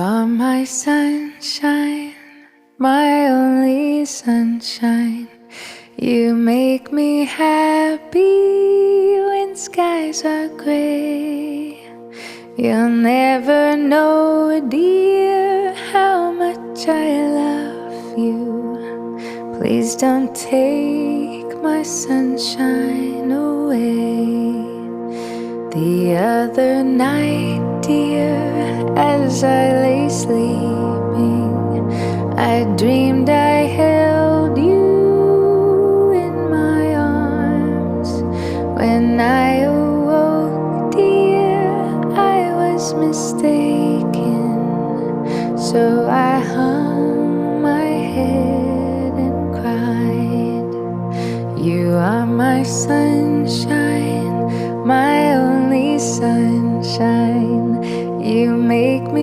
are my sunshine, my only sunshine. You make me happy when skies are gray. You'll never know, dear, how much I love you. Please don't take my sunshine away. The other night, dear, as I lay sleeping, I dreamed I held you in my arms. When I awoke, dear, I was mistaken. So I hung my head and cried. You are my sunshine, my only sunshine. You make me